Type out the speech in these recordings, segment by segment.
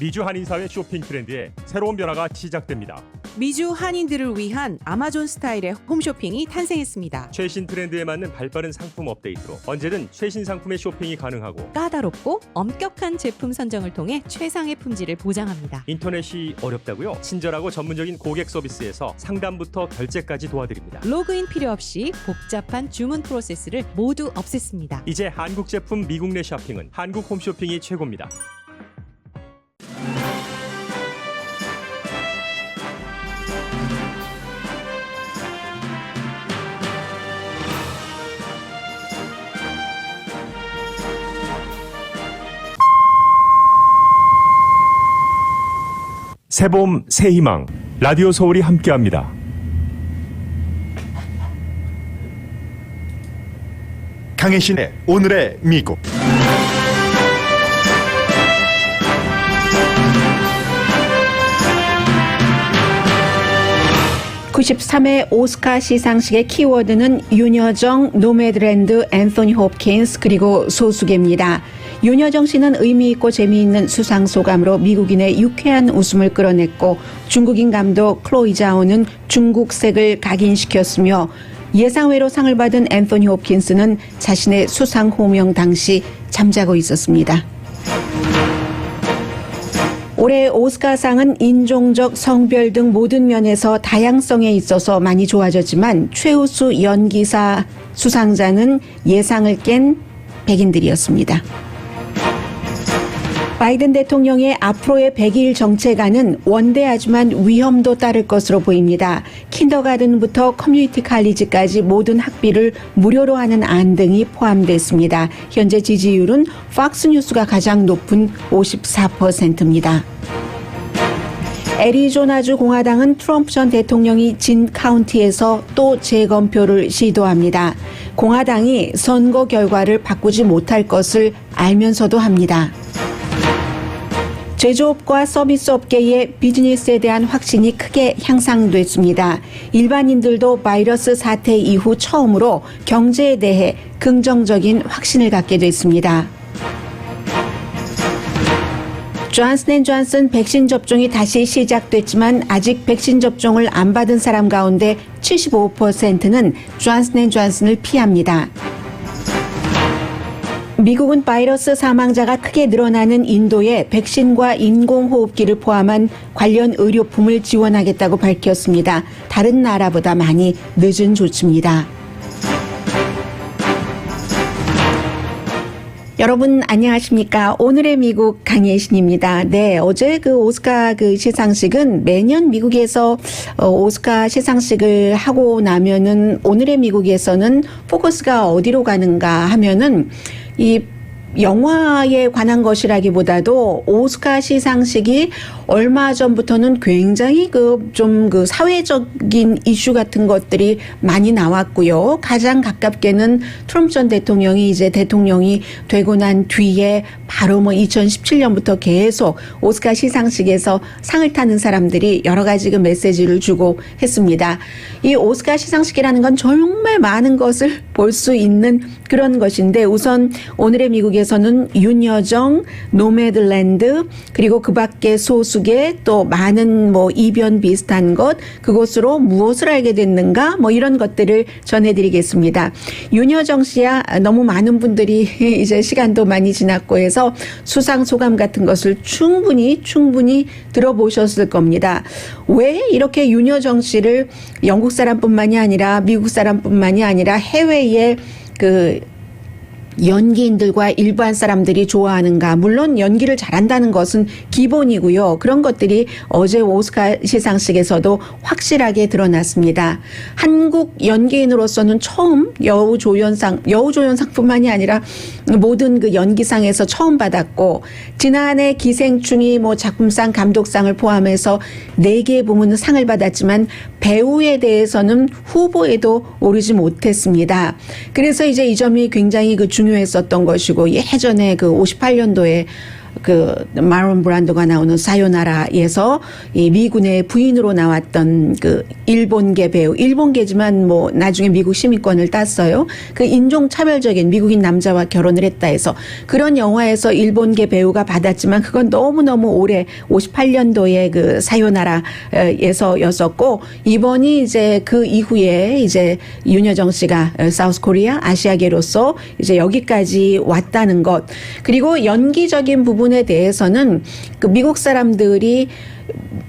미주 한인사회 쇼핑 트렌드에 새로운 변화가 시작됩니다. 미주 한인들을 위한 아마존 스타일의 홈쇼핑이 탄생했습니다. 최신 트렌드에 맞는 발빠른 상품 업데이트로 언제든 최신 상품의 쇼핑이 가능하고 까다롭고 엄격한 제품 선정을 통해 최상의 품질을 보장합니다. 인터넷이 어렵다고요? 친절하고 전문적인 고객 서비스에서 상담부터 결제까지 도와드립니다. 로그인 필요 없이 복잡한 주문 프로세스를 모두 없앴습니다. 이제 한국 제품 미국 내 쇼핑은 한국 홈쇼핑이 최고입니다. 새봄 새희망 라디오 서울이 함께합니다. 강혜신의 오늘의 미국. (93회) 오스카 시상식의 키워드는 윤여정, 노매드랜드, 앤서니 홉킨스 그리고 소수계입니다. 윤여정 씨는 의미있고 재미있는 수상 소감으로 미국인의 유쾌한 웃음을 끌어냈고, 중국인 감독 클로이 자오는 중국색을 각인시켰으며, 예상외로 상을 받은 앤서니 홉킨스는 자신의 수상 호명 당시 잠자고 있었습니다. 올해 오스카상은 인종적, 성별 등 모든 면에서 다양성에 있어서 많이 좋아졌지만 최우수 연기사 수상자는 예상을 깬 백인들이었습니다. 바이든 대통령의 앞으로의 100일 정책안은 원대하지만 위험도 따를 것으로 보입니다. 킨더가든부터 커뮤니티 칼리지까지 모든 학비를 무료로 하는 안 등이 포함됐습니다. 현재 지지율은 팍스뉴스가 가장 높은 54%입니다. 애리조나주 공화당은 트럼프 전 대통령이 진 카운티에서 또 재검표를 시도합니다. 공화당이 선거 결과를 바꾸지 못할 것을 알면서도 합니다. 제조업과 서비스 업계의 비즈니스에 대한 확신이 크게 향상됐습니다. 일반인들도 바이러스 사태 이후 처음으로 경제에 대해 긍정적인 확신을 갖게 됐습니다. 존슨앤존슨 백신 접종이 다시 시작됐지만 아직 백신 접종을 안 받은 사람 가운데 75%는 존슨앤존슨을 피합니다. 미국은 바이러스 사망자가 크게 늘어나는 인도에 백신과 인공호흡기를 포함한 관련 의료품을 지원하겠다고 밝혔습니다. 다른 나라보다 많이 늦은 조치입니다. 여러분 안녕하십니까? 오늘의 미국 강혜신입니다. 네, 어제 그 오스카 그 시상식은 매년 미국에서 오스카 시상식을 하고 나면은 오늘의 미국에서는 포커스가 어디로 가는가 하면은 이 영화에 관한 것이라기보다도 오스카 시상식이 얼마 전부터는 굉장히 좀 사회적인 이슈 같은 것들이 많이 나왔고요. 가장 가깝게는 트럼프 전 대통령이 이제 대통령이 되고 난 뒤에 바로 2017년부터 계속 오스카 시상식에서 상을 타는 사람들이 여러 가지 그 메시지를 주고 했습니다. 이 오스카 시상식이라는 건 정말 많은 것을 볼 수 있는 그런 것인데, 우선 오늘의 미국에서는 윤여정, 노매드랜드, 그리고 그 밖에 소수계, 또 많은 이변 비슷한 것, 그것으로 무엇을 알게 됐는가, 이런 것들을 전해드리겠습니다. 윤여정 씨야 너무 많은 분들이 이제 시간도 많이 지났고 해서 수상 소감 같은 것을 충분히 들어보셨을 겁니다. 왜 이렇게 윤여정 씨를 영국 사람뿐만이 아니라 미국 사람뿐만이 아니라 해외의 연기인들과 일반 사람들이 좋아하는가? 물론 연기를 잘한다는 것은 기본이고요. 그런 것들이 어제 오스카 시상식에서도 확실하게 드러났습니다. 한국 연기인으로서는 처음 여우조연상뿐만이 아니라 모든 그 연기상에서 처음 받았고, 지난해 기생충이 작품상, 감독상을 포함해서 4개의 부문 상을 받았지만 배우에 대해서는 후보에도 오르지 못했습니다. 그래서 이제 이 점이 굉장히 중요했었던 것이고, 예전에 58년도에 그 마론 브란도가 나오는 사요나라에서 이 미군의 부인으로 나왔던 그 일본계 배우, 일본계지만 뭐 나중에 미국 시민권을 땄어요. 그 인종차별적인 미국인 남자와 결혼을 했다 해서 그런 영화에서 일본계 배우가 받았지만 그건 너무너무 오래 58년도에 그 사요나라에서였었고, 이번이 이제 그 이후에 이제 윤여정 씨가 사우스 코리아 아시아계로서 이제 여기까지 왔다는 것, 그리고 연기적인 부분에 대해서는 그 미국 사람들이,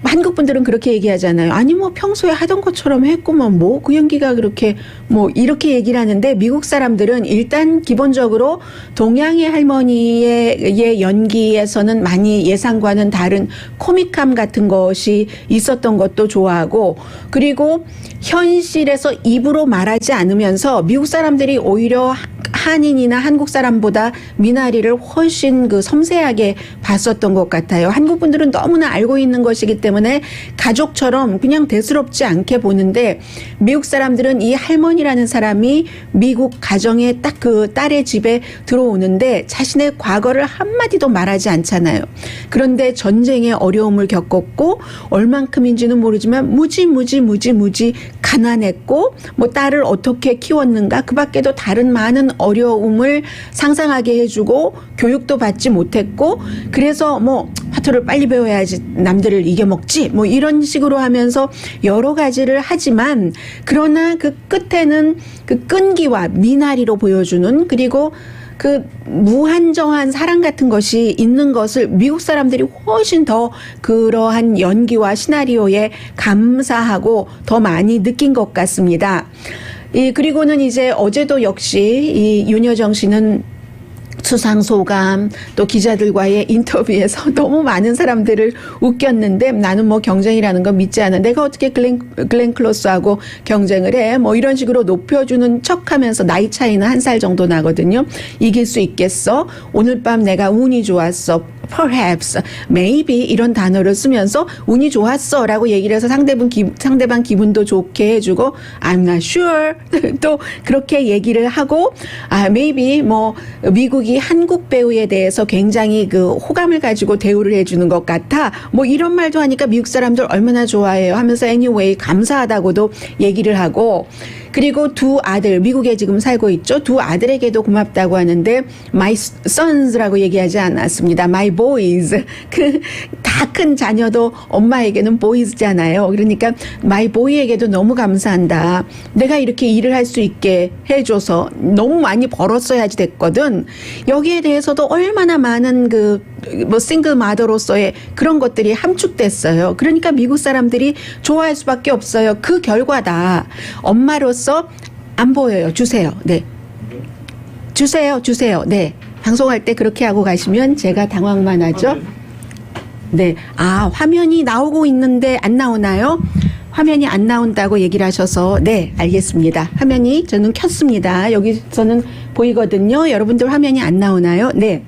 한국 분들은 그렇게 얘기하잖아요. 아니 뭐 평소에 하던 것처럼 했구만, 뭐 그 연기가 그렇게 뭐 이렇게 얘기를 하는데, 미국 사람들은 일단 기본적으로 동양의 할머니의 연기에서는 많이 예상과는 다른 코믹함 같은 것이 있었던 것도 좋아하고, 그리고 현실에서 입으로 말하지 않으면서 미국 사람들이 오히려 한인이나 한국 사람보다 미나리를 훨씬 그 섬세하게 봤었던 것 같아요. 한국 분들은 너무나 알고 있는 것이기 때문에 가족처럼 그냥 대수롭지 않게 보는데, 미국 사람들은 이 할머니라는 사람이 미국 가정에 딱 그 딸의 집에 들어오는데 자신의 과거를 한마디도 말하지 않잖아요. 그런데 전쟁의 어려움을 겪었고 얼만큼인지는 모르지만 무지 가난했고, 뭐 딸을 어떻게 키웠는가, 그 밖에도 다른 많은 어려움을 상상하게 해주고, 교육도 받지 못했고, 그래서 뭐 화투를 빨리 배워야지 남들을 이겨먹지, 뭐 이런 식으로 하면서 여러 가지를 하지만, 그러나 그 끝에는 그 끈기와 미나리로 보여주는, 그리고 그 무한정한 사랑 같은 것이 있는 것을 미국 사람들이 훨씬 더 그러한 연기와 시나리오에 감사하고 더 많이 느낀 것 같습니다. 그리고는 이제 어제도 역시 이 윤여정 씨는 수상소감, 또 기자들과의 인터뷰에서 너무 많은 사람들을 웃겼는데, 나는 뭐 경쟁이라는 거 믿지 않아, 내가 어떻게 글렌 클로스하고 경쟁을 해, 뭐 이런 식으로 높여주는 척하면서, 나이 차이는 1살 정도 나거든요. 이길 수 있겠어? 오늘 밤 내가 운이 좋았어, perhaps, maybe 이런 단어를 쓰면서 운이 좋았어 라고 얘기를 해서 상대방 기분도 좋게 해주고, I'm not sure 또 그렇게 얘기를 하고, maybe 뭐 미국이 한국 배우에 대해서 굉장히 그 호감을 가지고 대우를 해주는 것 같아, 뭐 이런 말도 하니까 미국 사람들 얼마나 좋아해요 하면서 anyway 감사하다고도 얘기를 하고, 그리고 두 아들, 미국에 지금 살고 있죠. 두 아들에게도 고맙다고 하는데 my sons라고 얘기하지 않았습니다. my boys. 그 다 큰 자녀도 엄마에게는 boys잖아요. 그러니까 my boy에게도 너무 감사한다. 내가 이렇게 일을 할 수 있게 해줘서, 너무 많이 벌었어야지 됐거든. 여기에 대해서도 얼마나 많은 그 뭐 싱글 마더로서의 그런 것들이 함축됐어요. 그러니까 미국 사람들이 좋아할 수밖에 없어요. 그 결과다. 엄마로서 안 보여요. 주세요. 네. 주세요. 네. 방송할 때 그렇게 하고 가시면 제가 당황만 하죠. 네. 화면이 나오고 있는데 안 나오나요? 화면이 안 나온다고 얘기를 하셔서, 네, 알겠습니다. 화면이 저는 켰습니다. 여기서는 보이거든요. 여러분들 화면이 안 나오나요? 네.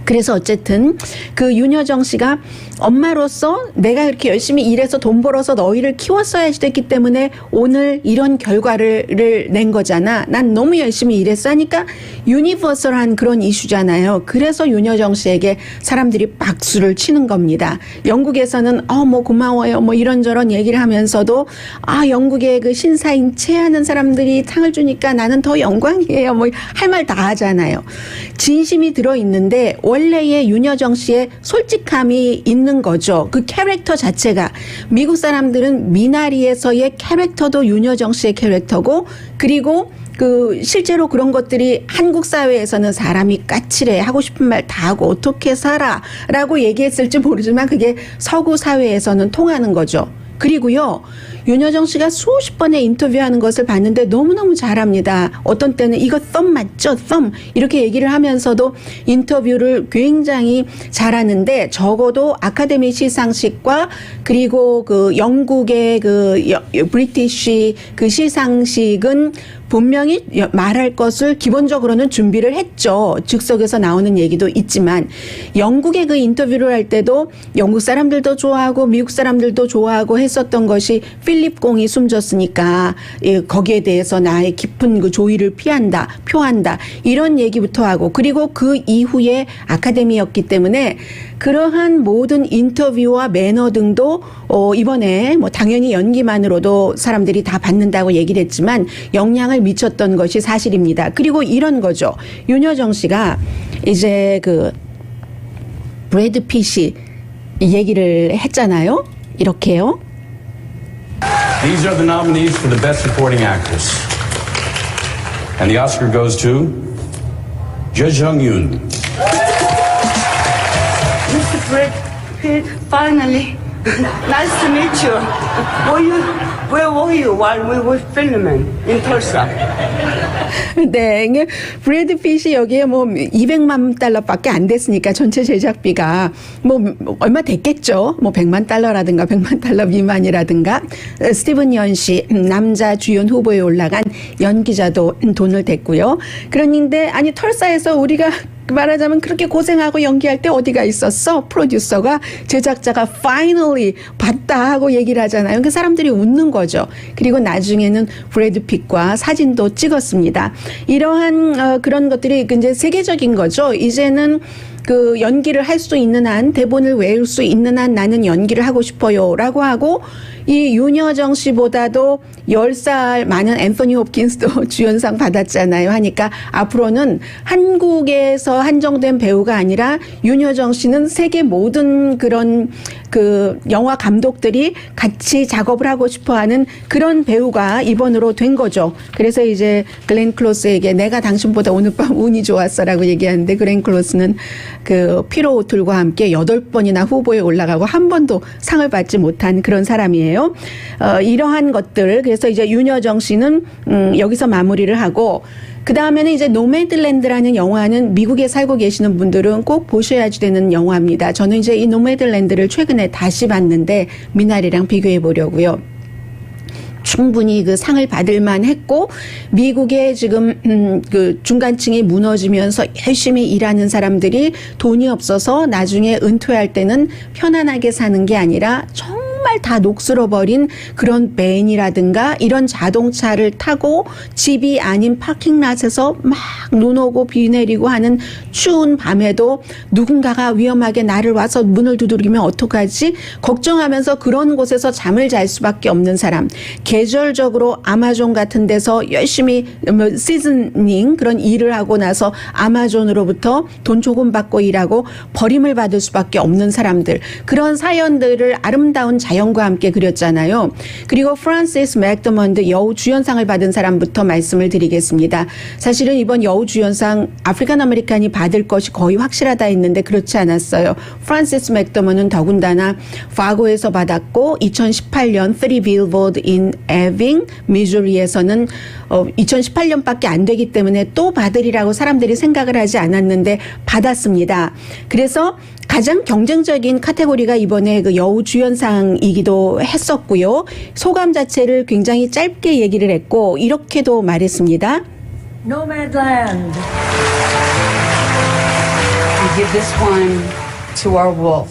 그래서 어쨌든 그 윤여정 씨가 엄마로서 내가 그렇게 열심히 일해서 돈 벌어서 너희를 키웠어야지 됐기 때문에 오늘 이런 결과를 낸 거잖아. 난 너무 열심히 일했어 하니까 유니버설한 그런 이슈잖아요. 그래서 윤여정 씨에게 사람들이 박수를 치는 겁니다. 영국에서는 뭐 고마워요 뭐 이런저런 얘기를 하면서도 영국의 그 신사인 체하는 사람들이 상을 주니까 나는 더 영광이에요. 뭐 할 말 다 하잖아요. 진심이 들어있는데 원래의 윤여정 씨의 솔직함이 있는 거죠. 그 캐릭터 자체가, 미국 사람들은 미나리에서의 캐릭터도 윤여정 씨의 캐릭터고, 그리고 그 실제로 그런 것들이 한국 사회에서는 사람이 까칠해, 하고 싶은 말 다 하고 어떻게 살아 라고 얘기했을지 모르지만 그게 서구 사회에서는 통하는 거죠. 그리고요, 윤여정 씨가 수십 번의 인터뷰하는 것을 봤는데 너무너무 잘합니다. 어떤 때는 이거 썸 맞죠? 썸 이렇게 얘기를 하면서도 인터뷰를 굉장히 잘하는데, 적어도 아카데미 시상식과 그리고 그 영국의 그 브리티시 그 시상식은 분명히 말할 것을 기본적으로는 준비를 했죠. 즉석에서 나오는 얘기도 있지만, 영국의 그 인터뷰를 할 때도 영국 사람들도 좋아하고 미국 사람들도 좋아하고 했었던 것이 필립공이 숨졌으니까 거기에 대해서 나의 깊은 그 조의를 표한다 이런 얘기부터 하고, 그리고 그 이후에 아카데미였기 때문에 그러한 모든 인터뷰와 매너 등도 이번에 뭐 당연히 연기만으로도 사람들이 다 받는다고 얘기를 했지만 영향을 미쳤던 것이 사실입니다. 그리고 이런 거죠. 윤여정 씨가 이제 그 브래드 핏이 얘기를 했잖아요. 이렇게요. These are the nominees for the Best Supporting Actress. And the Oscar goes to Je Jung-yoon. Mr. Brad Pitt, finally. Nice to meet you. Where were you while we were filming in Tulsa? 네, 이게 브래드 핏이 여기에 뭐 200만 달러밖에 안 됐으니까 전체 제작비가 뭐 얼마 됐겠죠. 뭐 100만 달러라든가 100만 달러 미만이라든가. 스티븐 연 씨, 남자 주연 후보에 올라간 연기자도 돈을 댔고요. 그런데 아니 털사에서 우리가 말하자면 그렇게 고생하고 연기할 때 어디가 있었어? 프로듀서가 제작자가 finally 봤다 하고 얘기를 하잖아요. 그 사람들이 웃는 거죠. 그리고 나중에는 브래드 핏과 사진도 찍었습니다. 이러한 그런 것들이 이제 세계적인 거죠. 이제는 그 연기를 할 수 있는 한, 대본을 외울 수 있는 한 나는 연기를 하고 싶어요라고 하고, 이 윤여정 씨보다도 10살 많은 앤서니 홉킨스도 주연상 받았잖아요. 하니까 앞으로는 한국에서 한정된 배우가 아니라 윤여정 씨는 세계 모든 그런 그 영화 감독들이 같이 작업을 하고 싶어하는 그런 배우가 이번으로 된 거죠. 그래서 이제 글렌 클로스에게 내가 당신보다 오늘 밤 운이 좋았어라고 얘기하는데, 글렌 클로스는 그 피로 오툴과 함께 8번이나 후보에 올라가고 한 번도 상을 받지 못한 그런 사람이에요. 이러한 것들, 그래서 이제 윤여정 씨는 여기서 마무리를 하고, 그 다음에는 이제 노매드랜드라는 영화는 미국에 살고 계시는 분들은 꼭 보셔야지 되는 영화입니다. 저는 이제 이 노매드랜드를 최근에 다시 봤는데 미나리랑 비교해 보려고요. 충분히 그 상을 받을 만했고, 미국의 지금 그 중간층이 무너지면서 열심히 일하는 사람들이 돈이 없어서 나중에 은퇴할 때는 편안하게 사는 게 아니라 정말 다 녹슬어버린 그런 벤이라든가 이런 자동차를 타고 집이 아닌 파킹랏에서 막 눈 오고 비 내리고 하는 추운 밤에도 누군가가 위험하게 나를 와서 문을 두드리면 어떡하지? 걱정하면서 그런 곳에서 잠을 잘 수밖에 없는 사람. 계절적으로 아마존 같은 데서 열심히 시즈닝 그런 일을 하고 나서 아마존으로부터 돈 조금 받고 일하고 버림을 받을 수밖에 없는 사람들. 그런 사연들을 아름다운 자연과 함께 그렸잖아요. 그리고 프란시스 맥더먼드 여우 주연상을 받은 사람부터 말씀을 드리겠습니다. 사실은 이번 여우 주연상 아프리칸 아메리칸이 받을 것이 거의 확실하다 했는데 그렇지 않았어요. 프란시스 맥더먼은 더군다나 파고에서 받았고, 2018년 Three Billboards in Ebbing, 미주리에서는 2018년밖에 안 되기 때문에 또 받으리라고 사람들이 생각을 하지 않았는데 받았습니다. 그래서 가장 경쟁적인 카테고리가 이번에 그 여우 주연상이기도 했었고요. 소감 자체를 굉장히 짧게 얘기를 했고 이렇게도 말했습니다. Nomadland. We give this one to our wolf.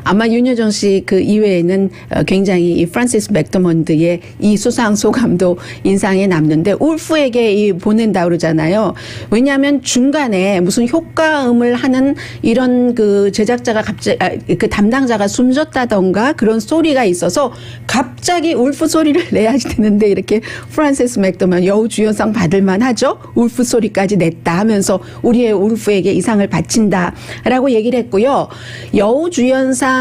아마 윤여정 씨 그 이외에는 굉장히 이 프란시스 맥더먼드의 이 수상 소감도 인상에 남는데, 울프에게 이 보낸다 그러잖아요. 왜냐하면 중간에 무슨 효과음을 하는 이런 그 제작자가 갑자기 그 담당자가 숨졌다던가 그런 소리가 있어서 갑자기 울프 소리를 내야지 되는데, 이렇게 프란시스 맥더먼 여우 주연상 받을만 하죠. 울프 소리까지 냈다 하면서 우리의 울프에게 이 상을 바친다라고 얘기를 했고요. 여우 주연상,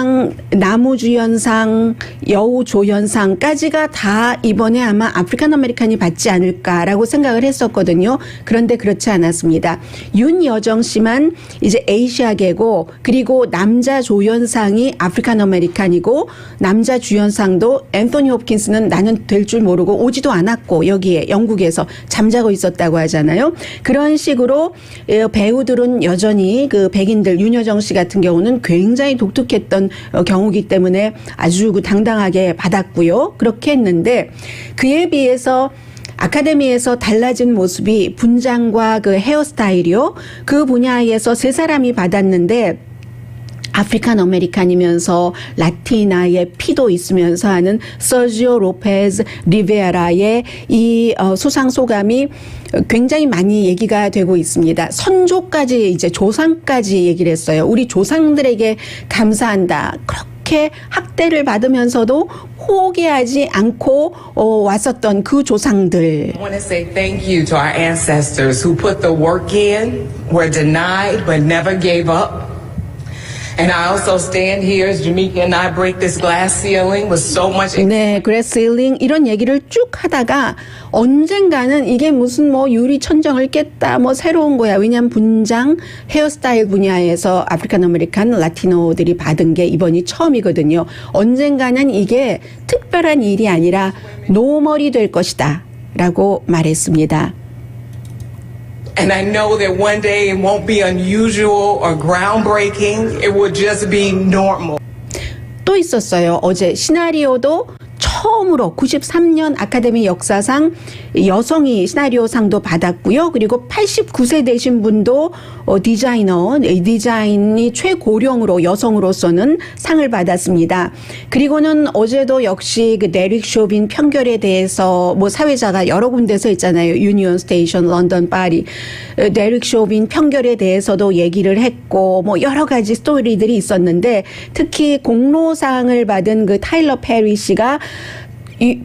나무 주연상, 여우 조연상까지가 다 이번에 아마 아프리칸 아메리칸이 받지 않을까라고 생각을 했었거든요. 그런데 그렇지 않았습니다. 윤여정 씨만 이제 아시아계고, 그리고 남자 조연상이 아프리칸 아메리칸이고, 남자 주연상도 앤서니 홉킨스는 나는 될 줄 모르고 오지도 않았고 여기에 영국에서 잠자고 있었다고 하잖아요. 그런 식으로 배우들은 여전히 그 백인들, 윤여정 씨 같은 경우는 굉장히 독특했던 경우기 때문에 아주 당당하게 받았고요. 그렇게 했는데 그에 비해서 아카데미에서 달라진 모습이 분장과 그 헤어스타일이요. 그 분야에서 세 사람이 받았는데 아프리칸 아메리칸이면서 라티나의 피도 있으면서 하는 서지오 로페즈 리베라의 이 수상 소감이 굉장히 많이 얘기가 되고 있습니다. 선조까지 이제 조상까지 얘기를 했어요. 우리 조상들에게 감사한다. 그렇게 학대를 받으면서도 포기하지 않고 왔었던 그 조상들. I want to say thank you to our ancestors who put the work in, were denied but never gave up. And I also stand here as Jamaica and I break this glass ceiling with so much. 네, 그래스힐링 이런 얘기를 쭉 하다가 언젠가는 이게 무슨 뭐 유리 천정을 깼다 뭐 새로운 거야. 왜냐하면 분장 헤어스타일 분야에서 아프리칸 아메리칸 라티노들이 받은 게 이번이 처음이거든요. 언젠가는 이게 특별한 일이 아니라 노멀이 될 것이다 라고 말했습니다. And I know that one day it won't be unusual or groundbreaking. It will just be normal. 또 있었어요. 어제 시나리오도 처음으로 93년 아카데미 역사상 여성이 시나리오상도 받았고요. 그리고 89세 되신 분도 디자인이 최고령으로 여성으로서는 상을 받았습니다. 그리고는 어제도 역시 그 데릭 쇼빈 편결에 대해서 뭐 사회자가 여러 군데서 있잖아요. 유니온 스테이션, 런던, 파리. 데릭 쇼빈 편결에 대해서도 얘기를 했고 뭐 여러 가지 스토리들이 있었는데 특히 공로상을 받은 그 타일러 페리 씨가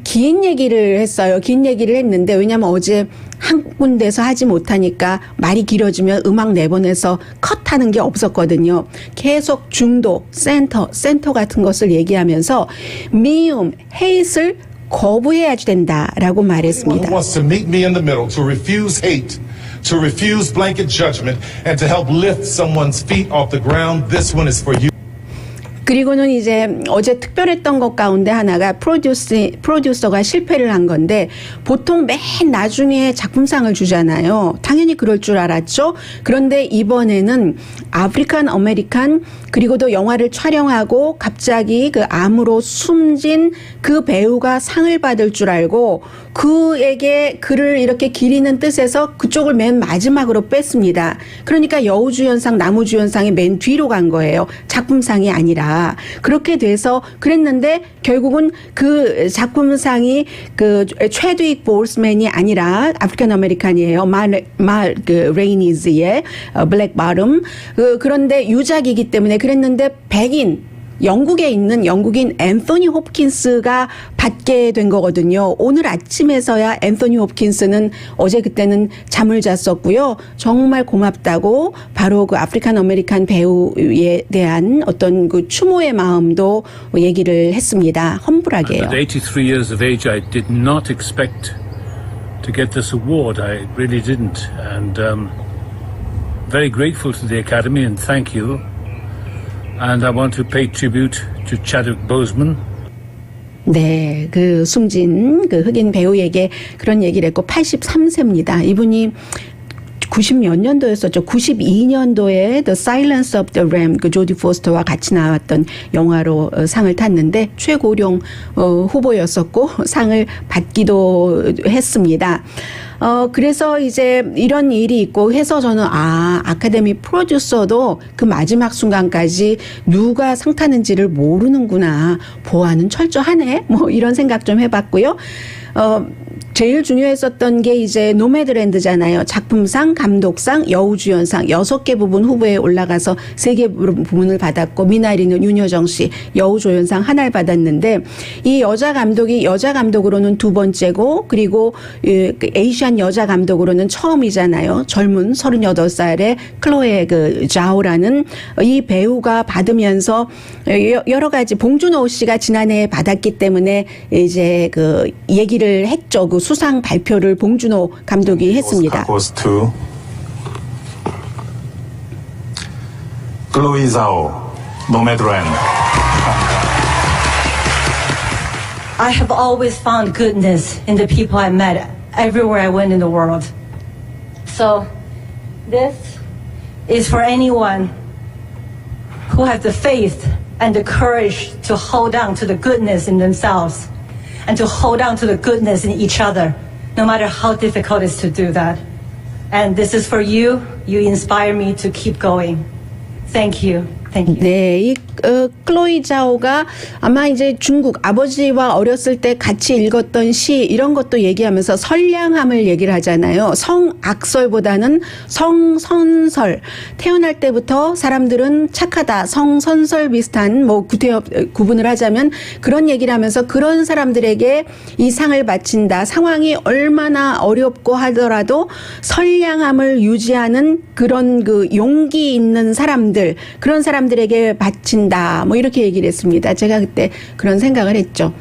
긴 얘기를 했어요. 긴 얘기를 했는데 왜냐하면 어제 한 군데서 하지 못하니까 말이 길어지면 음악 내보내서 컷하는 게 없었거든요. 계속 중도, 센터 같은 것을 얘기하면서 미움, 헤이트를 거부해야 된다라고 말했습니다. Who wants to meet me in the middle, to refuse hate, to refuse blanket judgment, and to help lift someone's feet off the ground, this one is for you. 그리고는 이제 어제 특별했던 것 가운데 하나가 프로듀서가 실패를 한 건데 보통 맨 나중에 작품상을 주잖아요. 당연히 그럴 줄 알았죠. 그런데 이번에는 아프리칸 아메리칸 그리고 또 영화를 촬영하고 갑자기 그 암으로 숨진 그 배우가 상을 받을 줄 알고 그에게 그를 이렇게 기리는 뜻에서 그쪽을 맨 마지막으로 뺐습니다. 그러니까 여우주연상, 남우주연상이 맨 뒤로 간 거예요. 작품상이 아니라. 그렇게 돼서 그랬는데 결국은 그 작품상이 그 최드윅 보스맨이 아니라 아프리칸 아메리칸이에요. 그 레이니즈의 블랙 바름. 그런데 유작이기 때문에 그랬는데 백인 영국에 있는 영국인 앤서니 홉킨스가 받게 된 거거든요. 오늘 아침에서야 앤서니 홉킨스는 어제 그때는 잠을 잤었고요. 정말 고맙다고 바로 그 아프리칸 아메리칸 배우에 대한 어떤 그 추모의 마음도 얘기를 했습니다. 험불하게요. At 83 years of age, I did not expect to get this award. I really didn't. And very grateful to the Academy and thank you. And I want to pay tribute to Chadwick Boseman. 네, 그 숨진 그 흑인 배우에게 그런 얘기를 했고 83세입니다. 이분이 90몇 년도였었죠. 92년도에 The Silence of the Ram 그 조디 포스터와 같이 나왔던 영화로 상을 탔는데 최고령 후보였었고 상을 받기도 했습니다. 그래서 이제 이런 일이 있고 해서 저는 아카데미 프로듀서도 그 마지막 순간까지 누가 상 타는지를 모르는구나. 보안은 철저하네. 뭐 이런 생각 좀 해봤고요. 제일 중요했었던 게 이제 노매드랜드잖아요. 작품상, 감독상, 여우주연상 6개 부분 후보에 올라가서 3개 부분을 받았고 미나리는 윤여정 씨 여우조연상 하나를 받았는데 이 여자 감독이 여자 감독으로는 2번째고 그리고 에이시안 여자 감독으로는 처음이잖아요. 젊은 38살의 클로에 그 자오라는 이 배우가 받으면서 여러 가지 봉준호 씨가 지난해에 받았기 때문에 이제 그 얘기를 했죠. 그 수상 발표를 봉준호 감독이 했습니다. Goes to Chloe Zhao, Nomadland. I have always found goodness in the people I met everywhere I went in the world. So this is for anyone who has the faith and the courage to hold on to the goodness in themselves. And to hold on to the goodness in each other, no matter how difficult it is to do that. And this is for you. You inspire me to keep going. Thank you. Thank you. 네, 이 클로이 자오가 아마 이제 중국 아버지와 어렸을 때 같이 읽었던 시 이런 것도 얘기하면서 선량함을 얘기를 하잖아요. 성악설보다는 성선설. 태어날 때부터 사람들은 착하다, 성선설 비슷한 뭐 구분을 하자면 그런 얘기를 하면서 그런 사람들에게 이 상을 바친다. 상황이 얼마나 어렵고 하더라도 선량함을 유지하는 그런 그 용기 있는 사람들, 그런 사람들에게 바친다. 뭐 이렇게 얘기를 했습니다. 제가 그때 그런 생각을 했죠.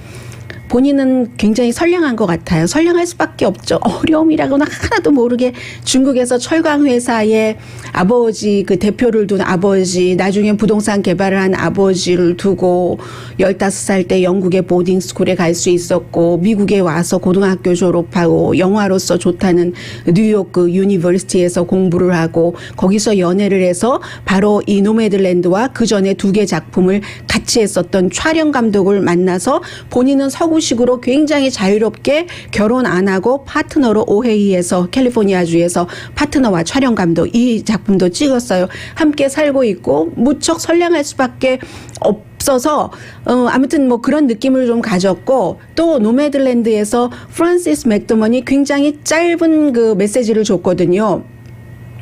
본인은 굉장히 선량한 것 같아요. 선량할 수밖에 없죠. 어려움이라거나 하나도 모르게 중국에서 철강 회사의 아버지, 그 대표를 둔 아버지, 나중에 부동산 개발을 한 아버지를 두고 15살 때 영국의 보딩스쿨에 갈 수 있었고 미국에 와서 고등학교 졸업하고 영화로서 좋다는 뉴욕 그 유니버시티에서 공부를 하고 거기서 연애를 해서 바로 이 노매드랜드와 그 전에 2개 작품을 같이 했었던 촬영 감독을 만나서 본인은 서구식으로 굉장히 자유롭게 결혼 안 하고 파트너로 오헤이에서 캘리포니아주에서 파트너와 촬영 감독 이 작품도 찍었어요. 함께 살고 있고 무척 선량할 수밖에 없어서 아무튼 뭐 그런 느낌을 좀 가졌고 또 노매드랜드에서 프란시스 맥도먼이 굉장히 짧은 그 메시지를 줬거든요.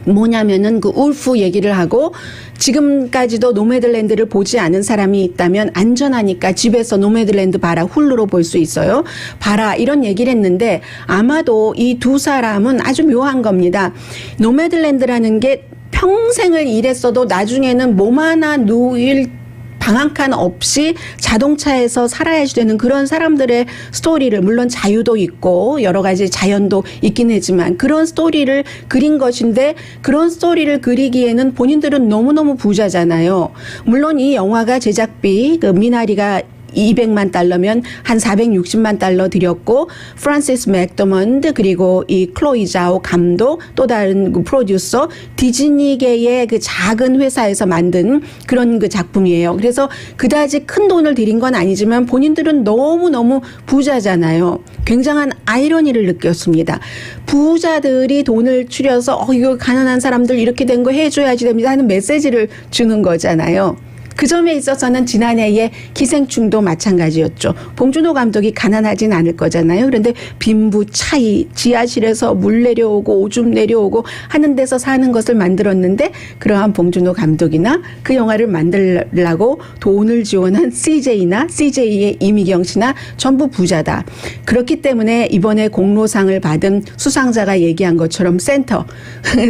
뭐냐면은 그 울프 얘기를 하고 지금까지도 노매드랜드를 보지 않은 사람이 있다면 안전하니까 집에서 노매드랜드 봐라, 훌루로 볼 수 있어요. 봐라 이런 얘기를 했는데 아마도 이 두 사람은 아주 묘한 겁니다. 노매드랜드라는 게 평생을 일했어도 나중에는 몸 하나 누일 방 한 칸 없이 자동차에서 살아야지 되는 그런 사람들의 스토리를 물론 자유도 있고 여러 가지 자연도 있긴 하지만 그런 스토리를 그린 것인데 그런 스토리를 그리기에는 본인들은 너무너무 부자잖아요. 물론 이 영화가 제작비 그 미나리가 200만 달러면 한 460만 달러 들였고 프란시스 맥도먼드 그리고 이 클로이 자오 감독 또 다른 그 프로듀서 디즈니계의 그 작은 회사에서 만든 그런 그 작품이에요. 그래서 그다지 큰 돈을 들인 건 아니지만 본인들은 너무너무 부자잖아요. 굉장한 아이러니를 느꼈습니다. 부자들이 돈을 추려서 이거 가난한 사람들 이렇게 된 거 해줘야지 됩니다 하는 메시지를 주는 거잖아요. 그 점에 있어서는 지난해의 기생충도 마찬가지였죠. 봉준호 감독이 가난하진 않을 거잖아요. 그런데 빈부 차이, 지하실에서 물 내려오고 오줌 내려오고 하는 데서 사는 것을 만들었는데 그러한 봉준호 감독이나 그 영화를 만들려고 돈을 지원한 CJ나 CJ의 이미경 씨나 전부 부자다. 그렇기 때문에 이번에 공로상을 받은 수상자가 얘기한 것처럼 센터,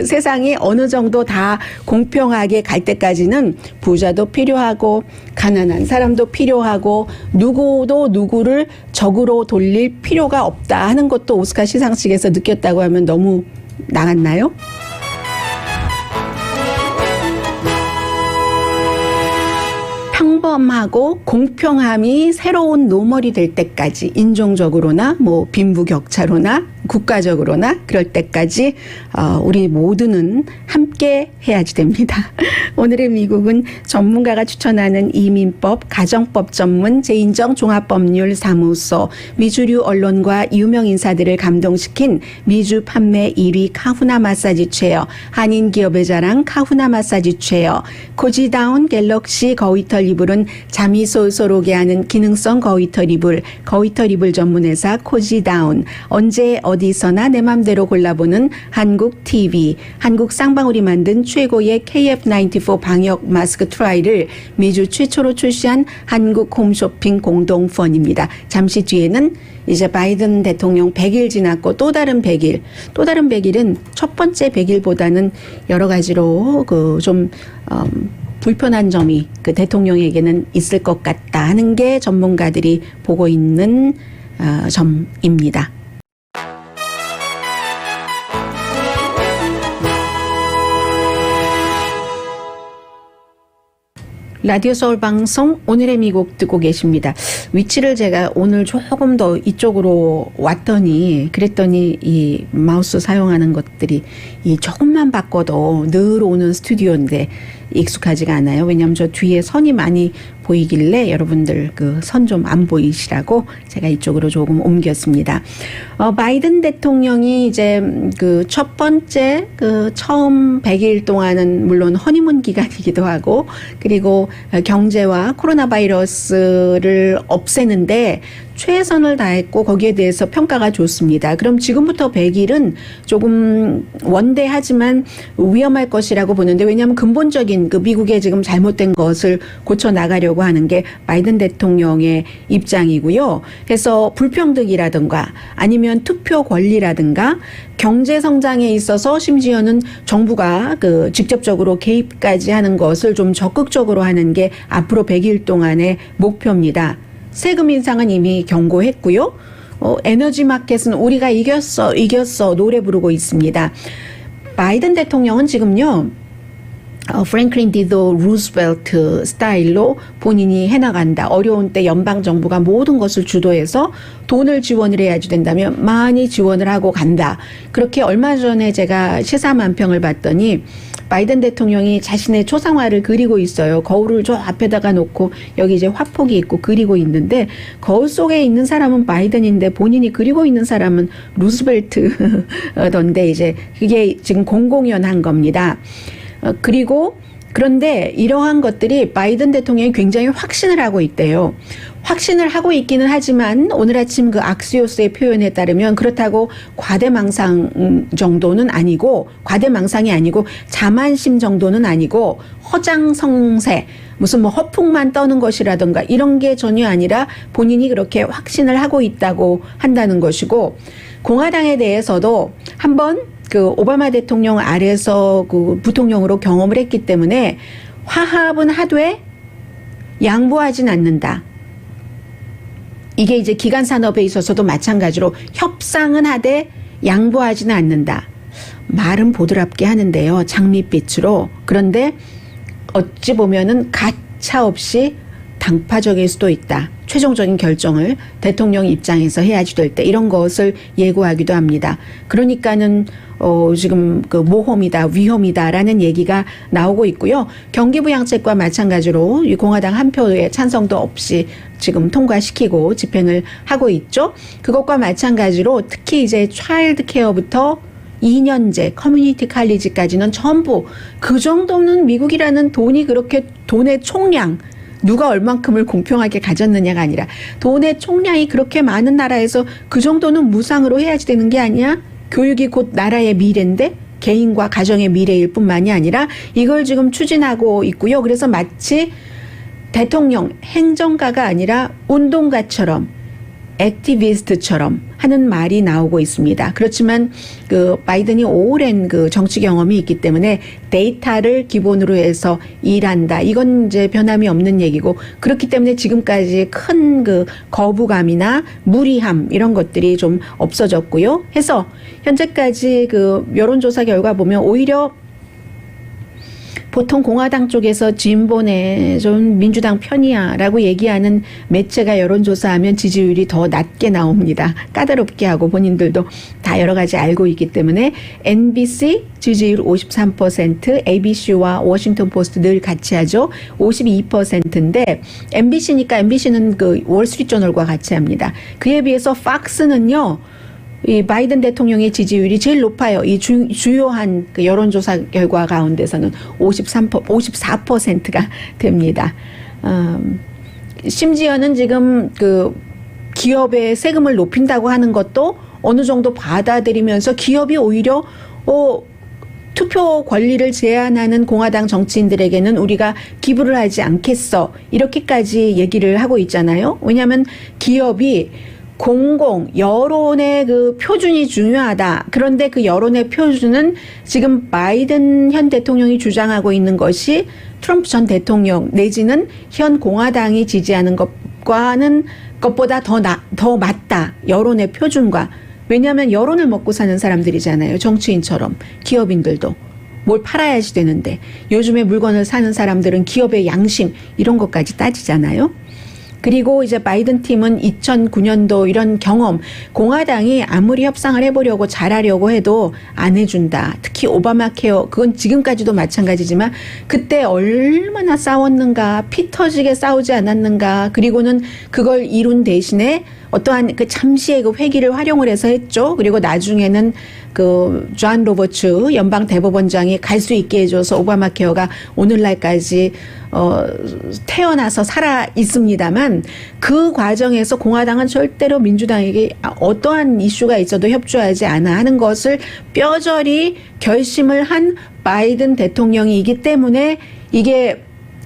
세상이 어느 정도 다 공평하게 갈 때까지는 부자도 필요하고 가난한 사람도 필요하고 누구도 누구를 적으로 돌릴 필요가 없다 하는 것도 오스카 시상식에서 느꼈다고 하면 너무 나갔나요? 평범하고 공평함이 새로운 노멀이 될 때까지 인종적으로나 뭐 빈부격차로나 국가적으로나 그럴 때까지 우리 모두는 함께 해야지 됩니다. 오늘의 미국은 전문가가 추천하는 이민법, 가정법 전문 제인정 종합법률사무소, 미주류 언론과 유명 인사들을 감동시킨 미주 판매 1위 카후나 마사지 체어, 한인 기업의 자랑 카후나 마사지 체어, 코지다운 갤럭시 거위털 이불은 잠이 솔솔 오게 하는 기능성 거위털 이불, 거위털 이불 전문회사 코지다운, 언제 어디서나 내 맘대로 골라보는 한국 TV, 한국 쌍방울이 만든 최고의 KF94 방역 마스크 트라이를 미주 최초로 출시한 한국 홈쇼핑 공동펀입니다. 잠시 뒤에는 이제 바이든 대통령 100일 지났고 또 다른 100일, 또 다른 100일은 첫 번째 100일보다는 여러 가지로 좀 불편한 점이 그 대통령에게는 있을 것 같다 하는 게 전문가들이 보고 있는 점입니다. 라디오 서울 방송 오늘의 미국 듣고 계십니다. 위치를 제가 오늘 조금 더 이쪽으로 왔더니 그랬더니 이 마우스 사용하는 것들이 이 조금만 바꿔도 늘 오는 스튜디오인데 익숙하지가 않아요. 왜냐하면 저 뒤에 선이 많이 보이길래 여러분들 그 선 좀 안 보이시라고 제가 이쪽으로 조금 옮겼습니다. 바이든 대통령이 이제 그 첫 번째 그 처음 100일 동안은 물론 허니문 기간이기도 하고 그리고 경제와 코로나 바이러스를 없애는데 최선을 다했고 거기에 대해서 평가가 좋습니다. 그럼 지금부터 100일은 조금 원대하지만 위험할 것이라고 보는데 왜냐하면 근본적인 그 미국의 지금 잘못된 것을 고쳐 나가려고 하는 게 바이든 대통령의 입장이고요. 그래서 불평등이라든가 아니면 투표 권리라든가 경제 성장에 있어서 심지어는 정부가 그 직접적으로 개입까지 하는 것을 좀 적극적으로 하는 게 앞으로 100일 동안의 목표입니다. 세금 인상은 이미 경고했고요. 에너지 마켓은 우리가 이겼어 노래 부르고 있습니다. 바이든 대통령은 지금요. 프랭클린 디도 루스벨트 스타일로 본인이 해나간다. 어려운 때 연방정부가 모든 것을 주도해서 돈을 지원을 해야지 된다면 많이 지원을 하고 간다. 그렇게 얼마 전에 제가 시사만평을 봤더니 바이든 대통령이 자신의 초상화를 그리고 있어요. 거울을 저 앞에다가 놓고 여기 이제 화폭이 있고 그리고 있는데 거울 속에 있는 사람은 바이든인데 본인이 그리고 있는 사람은 루스벨트던데 이제 그게 지금 공공연한 겁니다. 그리고 그런데 이러한 것들이 바이든 대통령이 굉장히 확신을 하고 있대요. 확신을 하고 있기는 하지만 오늘 아침 그 악시오스의 표현에 따르면 그렇다고 과대망상 정도는 아니고 과대망상이 아니고 자만심 정도는 아니고 허장성세 무슨 뭐 허풍만 떠는 것이라든가 이런 게 전혀 아니라 본인이 그렇게 확신을 하고 있다고 한다는 것이고 공화당에 대해서도 한번 그 오바마 대통령 아래서 그 부통령으로 경험을 했기 때문에 화합은 하되 양보하진 않는다. 이게 이제 기간 산업에 있어서도 마찬가지로 협상은 하되 양보하지는 않는다. 말은 보드랍게 하는데요. 장밋빛으로. 그런데 어찌 보면은 가차 없이 당파적일 수도 있다. 최종적인 결정을 대통령 입장에서 해야지 될 때 이런 것을 예고하기도 합니다. 그러니까는 지금 그 모험이다, 위험이다라는 얘기가 나오고 있고요. 경기부양책과 마찬가지로 이 공화당 한 표의 찬성도 없이 지금 통과시키고 집행을 하고 있죠. 그것과 마찬가지로 특히 이제 차일드 케어부터 2년제 커뮤니티 칼리지까지는 전부 그 정도는 미국이라는 돈이 그렇게 돈의 총량 누가 얼만큼을 공평하게 가졌느냐가 아니라 돈의 총량이 그렇게 많은 나라에서 그 정도는 무상으로 해야지 되는 게 아니야? 교육이 곧 나라의 미래인데 개인과 가정의 미래일 뿐만이 아니라 이걸 지금 추진하고 있고요. 그래서 마치 대통령 행정가가 아니라 운동가처럼 액티비스트처럼 하는 말이 나오고 있습니다. 그렇지만 그 바이든이 오랜 그 정치 경험이 있기 때문에 데이터를 기본으로 해서 일한다. 이건 이제 변함이 없는 얘기고 그렇기 때문에 지금까지 큰 그 거부감이나 무리함 이런 것들이 좀 없어졌고요. 해서 현재까지 그 여론조사 결과 보면 오히려 보통 공화당 쪽에서 진보네 좀 민주당 편이야라고 얘기하는 매체가 여론조사하면 지지율이 더 낮게 나옵니다. 까다롭게 하고 본인들도 다 여러 가지 알고 있기 때문에 NBC 지지율 53%, ABC와 워싱턴 포스트 늘 같이 하죠. 52%인데 MBC니까 MBC는 그 월스트리트저널과 같이 합니다. 그에 비해서 팍스는요. 이 바이든 대통령의 지지율이 제일 높아요. 이 주요한 그 여론조사 결과 가운데서는 54%가 됩니다. 심지어는 지금 그 기업의 세금을 높인다고 하는 것도 어느 정도 받아들이면서 기업이 오히려 투표 권리를 제한하는 공화당 정치인들에게는 우리가 기부를 하지 않겠어. 이렇게까지 얘기를 하고 있잖아요. 왜냐하면 기업이 여론의 그 표준이 중요하다. 그런데 그 여론의 표준은 지금 바이든 현 대통령이 주장하고 있는 것이 트럼프 전 대통령 내지는 현 공화당이 지지하는 것보다 더 맞다. 여론의 표준과. 왜냐하면 여론을 먹고 사는 사람들이잖아요. 정치인처럼 기업인들도. 뭘 팔아야지 되는데 요즘에 물건을 사는 사람들은 기업의 양심 이런 것까지 따지잖아요. 그리고 이제 바이든 팀은 2009년도 이런 경험, 공화당이 아무리 협상을 해보려고 잘하려고 해도 안 해준다. 특히 오바마 케어, 그건 지금까지도 마찬가지지만 그때 얼마나 싸웠는가, 피 터지게 싸우지 않았는가, 그리고는 그걸 이룬 대신에 어떠한 그 잠시의 그 회기를 활용을 해서 했죠. 그리고 나중에는 그 존 로버츠 연방 대법원장이 갈 수 있게 해줘서 오바마 케어가 오늘날까지 태어나서 살아 있습니다만 그 과정에서 공화당은 절대로 민주당에게 어떠한 이슈가 있어도 협조하지 않아 하는 것을 뼈저리 결심을 한 바이든 대통령이기 때문에 이게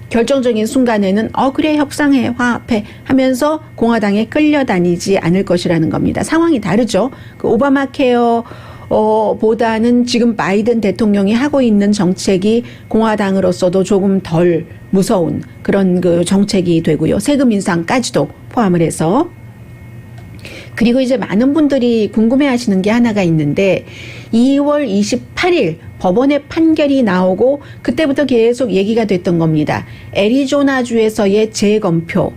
결정적인 순간에는 그래 협상해 화합해 하면서 공화당에 끌려다니지 않을 것이라는 겁니다. 상황이 다르죠. 그 오바마 케어 보다는 지금 바이든 대통령이 하고 있는 정책이 공화당으로서도 조금 덜 무서운 그런 그 정책이 되고요. 세금 인상까지도 포함을 해서. 그리고 이제 많은 분들이 궁금해하시는 게 하나가 있는데 2월 28일 법원의 판결이 나오고 그때부터 계속 얘기가 됐던 겁니다. 애리조나주에서의 재검표.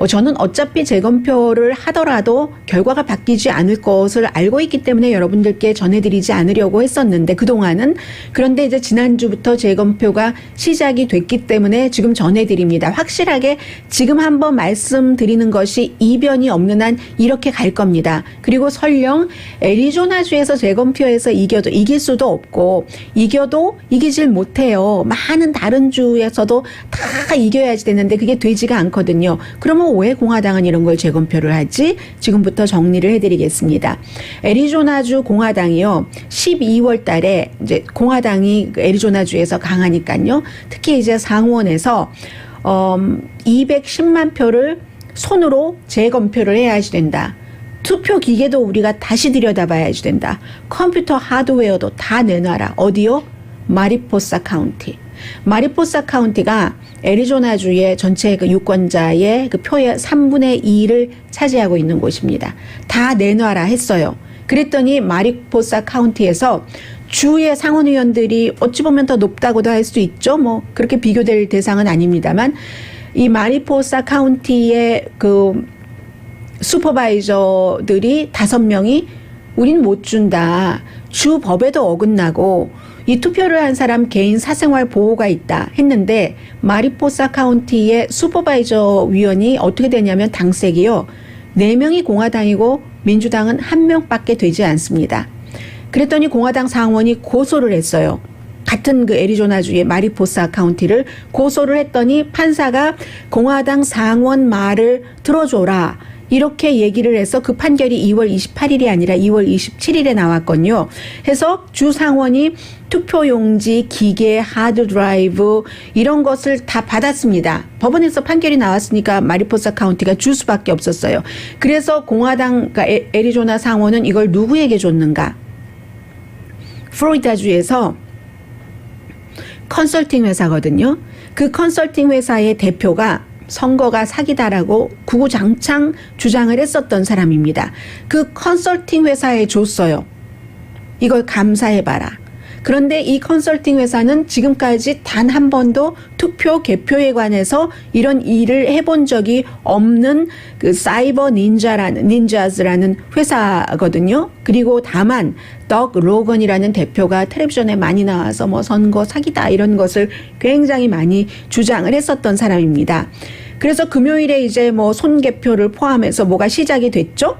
저는 어차피 재검표를 하더라도 결과가 바뀌지 않을 것을 알고 있기 때문에 여러분들께 전해드리지 않으려고 했었는데 그동안은. 그런데 이제 지난주부터 재검표가 시작이 됐기 때문에 지금 전해드립니다. 확실하게 지금 한번 말씀드리는 것이 이변이 없는 한 이렇게 갈 겁니다. 그리고 설령 애리조나주에서 재검표에서 이겨도 이길 수도 없고 이겨도 이기질 못해요. 많은 다른 주에서도 다 이겨야지 되는데 그게 되지가 않거든요. 그러면 왜 공화당은 이런 걸 재검표를 하지? 지금부터 정리를 해드리겠습니다. 애리조나주 공화당이요, 12월 달에 이제 공화당이 애리조나주에서 강하니까요. 특히 이제 상원에서 210만 표를 손으로 재검표를 해야지 된다. 투표 기계도 우리가 다시 들여다봐야지 된다. 컴퓨터 하드웨어도 다 내놔라. 어디요? 마리포사 카운티. 마리포사 카운티가 애리조나주의 전체 그 유권자의 그 표의 3분의 2를 차지하고 있는 곳입니다. 다 내놔라 했어요. 그랬더니 마리포사 카운티에서 주의 상원의원들이 어찌 보면 더 높다고도 할 수 있죠. 뭐 그렇게 비교될 대상은 아닙니다만 이 마리포사 카운티의 그 슈퍼바이저들이 5명이 우린 못 준다. 주 법에도 어긋나고 이 투표를 한 사람 개인 사생활 보호가 있다 했는데 마리포사 카운티의 슈퍼바이저 위원이 어떻게 되냐면 당색이요. 4명이 공화당이고 민주당은 1명밖에 되지 않습니다. 그랬더니 공화당 상원이 고소를 했어요. 같은 그 애리조나주의 마리포사 카운티를 고소를 했더니 판사가 공화당 상원 말을 들어줘라. 이렇게 얘기를 해서 그 판결이 2월 28일이 아니라 2월 27일에 나왔거든요. 해서 주 상원이 투표용지, 기계, 하드드라이브 이런 것을 다 받았습니다. 법원에서 판결이 나왔으니까 마리포사 카운티가 줄 수밖에 없었어요. 그래서 공화당, 그러니까 애리조나 상원은 이걸 누구에게 줬는가? 플로리다주에서 컨설팅 회사거든요. 그 컨설팅 회사의 대표가 선거가 사기다라고 구구장창 주장을 했었던 사람입니다. 그 컨설팅 회사에 줬어요. 이걸 감사해봐라. 그런데 이 컨설팅 회사는 지금까지 단 한 번도 투표 개표에 관해서 이런 일을 해본 적이 없는 그 사이버 닌자즈라는 회사거든요. 그리고 다만 덕 로건이라는 대표가 텔레비전에 많이 나와서 뭐 선거 사기다 이런 것을 굉장히 많이 주장을 했었던 사람입니다. 그래서 금요일에 이제 뭐 손개표를 포함해서 뭐가 시작이 됐죠.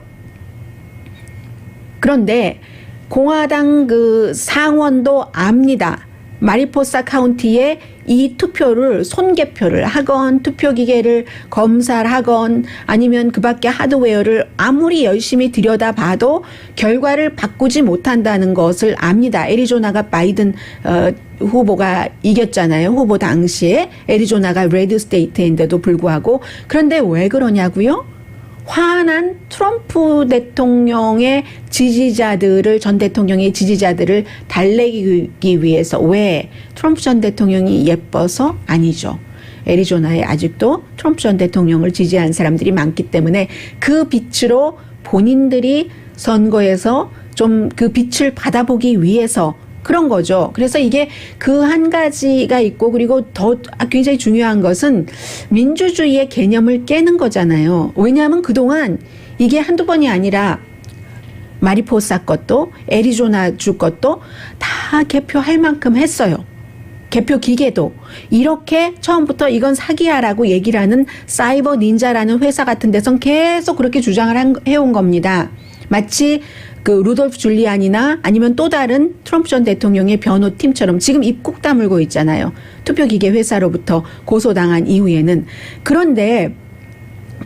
그런데 공화당 그 상원도 압니다. 마리포사 카운티에 이 투표를 손개표를 하건 투표기계를 검사를 하건 아니면 그 밖에 하드웨어를 아무리 열심히 들여다봐도 결과를 바꾸지 못한다는 것을 압니다. 애리조나가 바이든 후보가 이겼잖아요. 후보 당시에 애리조나가 레드 스테이트인데도 불구하고. 그런데 왜 그러냐고요? 화난 트럼프 대통령의 지지자들을, 전 대통령의 지지자들을 달래기 위해서. 왜? 트럼프 전 대통령이 예뻐서? 아니죠. 애리조나에 아직도 트럼프 전 대통령을 지지한 사람들이 많기 때문에 그 빛으로 본인들이 선거에서 좀 그 빛을 받아보기 위해서 그런 거죠. 그래서 이게 그 한 가지가 있고 그리고 더 굉장히 중요한 것은 민주주의의 개념을 깨는 거잖아요. 왜냐하면 그동안 이게 한두 번이 아니라 마리포사 것도 애리조나주 것도 다 개표할 만큼 했어요. 개표 기계도 이렇게 처음부터 이건 사기야라고 얘기를 하는 사이버 닌자라는 회사 같은 데선 계속 그렇게 주장을 해온 겁니다. 마치 그 루돌프 줄리안이나 아니면 또 다른 트럼프 전 대통령의 변호팀처럼 지금 입 꼭 다물고 있잖아요. 투표기계 회사로부터 고소당한 이후에는. 그런데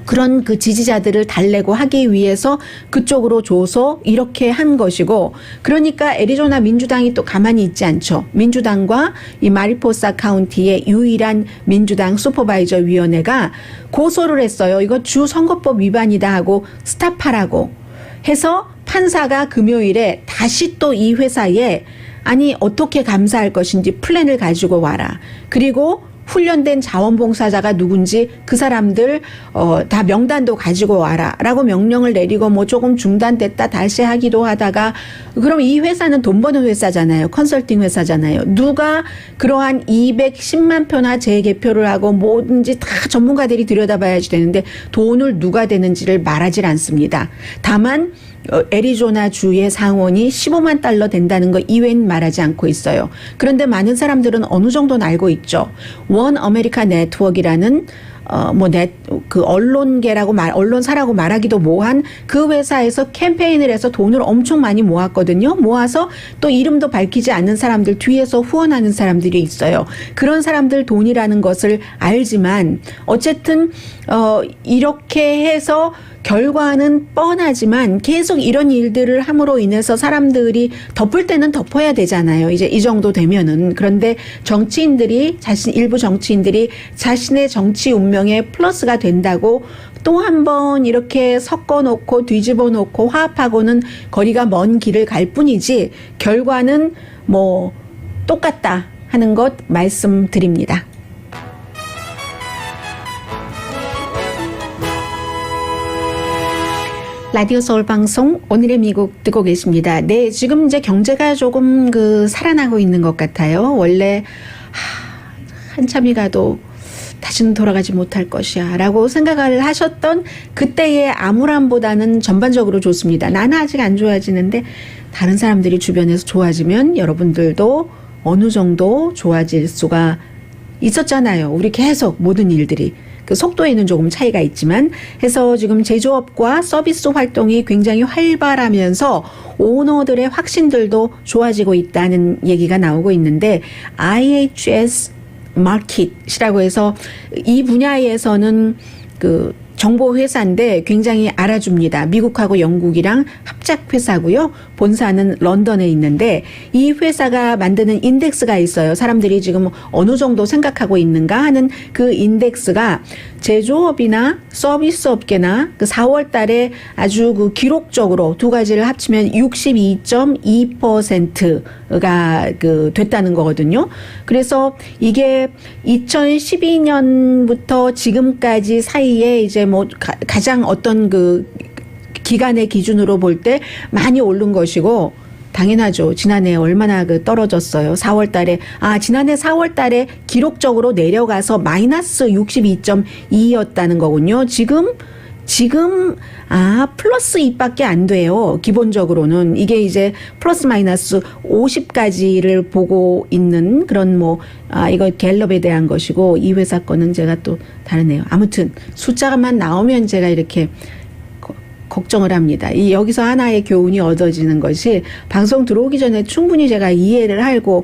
그런 그 지지자들을 달래고 하기 위해서 그쪽으로 줘서 이렇게 한 것이고, 그러니까 애리조나 민주당이 또 가만히 있지 않죠. 민주당과 이 마리포사 카운티의 유일한 민주당 슈퍼바이저 위원회가 고소를 했어요. 이거 주 선거법 위반이다 하고 스탑하라고 해서 판사가 금요일에 다시 또 이 회사에 아니 어떻게 감사할 것인지 플랜을 가지고 와라. 그리고 훈련된 자원봉사자가 누군지 그 사람들 다 명단도 가지고 와라 라고 명령을 내리고 뭐 조금 중단됐다 다시 하기도 하다가, 그럼 이 회사는 돈 버는 회사잖아요. 컨설팅 회사잖아요. 누가 그러한 210만 표나 재개표를 하고 뭐든지 다 전문가들이 들여다봐야지 되는데 돈을 누가 되는지를 말하질 않습니다. 다만 애리조나 주의 상원이 15만 달러 된다는 거 이외엔 말하지 않고 있어요. 그런데 많은 사람들은 어느 정도는 알고 있죠. 원 아메리카 네트워크라는 그 언론계라고 언론사라고 말하기도 뭐한 그 회사에서 캠페인을 해서 돈을 엄청 많이 모았거든요. 모아서 또 이름도 밝히지 않는 사람들 뒤에서 후원하는 사람들이 있어요. 그런 사람들 돈이라는 것을 알지만 어쨌든 이렇게 해서 결과는 뻔하지만 계속 이런 일들을 함으로 인해서 사람들이 덮을 때는 덮어야 되잖아요. 이제 이 정도 되면은. 그런데 정치인들이 일부 정치인들이 자신의 정치 운명에 플러스가 된다고 또 한 번 이렇게 섞어놓고 뒤집어 놓고 화합하고는 거리가 먼 길을 갈 뿐이지 결과는 뭐 똑같다 하는 것 말씀드립니다. 라디오 서울 방송 오늘의 미국 듣고 계십니다. 네, 지금 이제 경제가 조금 살아나고 있는 것 같아요. 원래 한참이 가도 다시는 돌아가지 못할 것이야 라고 생각을 하셨던 그때의 암울함보다는 전반적으로 좋습니다. 나는 아직 안 좋아지는데 다른 사람들이 주변에서 좋아지면 여러분들도 어느 정도 좋아질 수가 있었잖아요. 우리 계속 모든 일들이. 그 속도에는 조금 차이가 있지만 해서 지금 제조업과 서비스 활동이 굉장히 활발하면서 오너들의 확신들도 좋아지고 있다는 얘기가 나오고 있는데, IHS 마켓이라고 해서 이 분야에서는 그 정보 회사인데 굉장히 알아줍니다. 미국하고 영국이랑 합작 회사고요. 본사는 런던에 있는데 이 회사가 만드는 인덱스가 있어요. 사람들이 지금 어느 정도 생각하고 있는가 하는 그 인덱스가 제조업이나 서비스 업계나 그 4월 달에 아주 그 기록적으로 두 가지를 합치면 62.2%가 됐다는 거거든요. 그래서 이게 2012년부터 지금까지 사이에 이제 뭐 가장 어떤 그 기간의 기준으로 볼 때 많이 오른 것이고, 당연하죠. 지난해 얼마나 떨어졌어요. 4월 달에. 지난해 4월 달에 기록적으로 내려가서 마이너스 62.2였다는 거군요. 지금 플러스 2밖에 안 돼요. 기본적으로는. 이게 이제 플러스 마이너스 50까지를 보고 있는 그런 이거 갤럽에 대한 것이고, 이 회사 거는 제가 또 다르네요. 아무튼 숫자만 나오면 제가 이렇게 걱정을 합니다. 여기서 하나의 교훈이 얻어지는 것이, 방송 들어오기 전에 충분히 제가 이해를 알고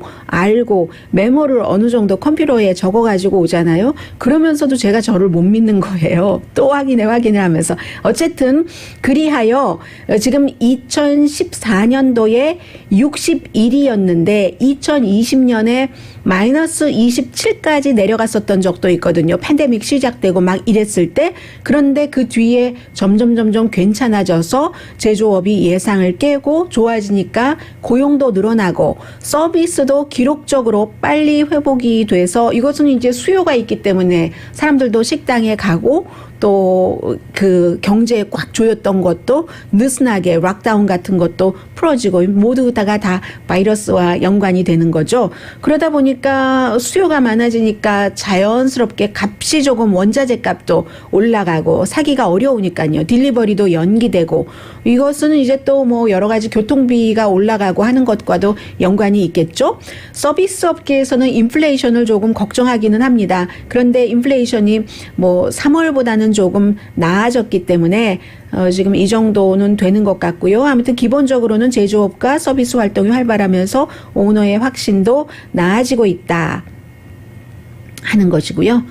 메모를 어느 정도 컴퓨터에 적어가지고 오잖아요. 그러면서도 제가 저를 못 믿는 거예요. 또 확인을 하면서. 어쨌든 그리하여 지금 2014년도에 61위였는데 2020년에 마이너스 27까지 내려갔었던 적도 있거든요. 팬데믹 시작되고 막 이랬을 때. 그런데 그 뒤에 점점 괜찮아져서 제조업이 예상을 깨고 좋아지니까 고용도 늘어나고 서비스도 기록적으로 빨리 회복이 돼서, 이것은 이제 수요가 있기 때문에 사람들도 식당에 가고 또 그 경제에 꽉 조였던 것도 느슨하게 락다운 같은 것도 풀어지고 모두 다가 다 바이러스와 연관이 되는 거죠. 그러다 보니까 수요가 많아지니까 자연스럽게 값이 조금 원자재 값도 올라가고 사기가 어려우니까요. 딜리버리도 연기되고 이것은 이제 또 뭐 여러 가지 교통비가 올라가고 하는 것과도 연관이 있겠죠. 서비스 업계에서는 인플레이션을 조금 걱정하기는 합니다. 그런데 인플레이션이 뭐 3월보다는 조금 나아졌기 때문에 지금 이 정도는 되는 것 같고요. 아무튼 기본적으로는 제조업과 서비스 활동이 활발하면서 오너의 확신도 나아지고 있다 하는 것이고요.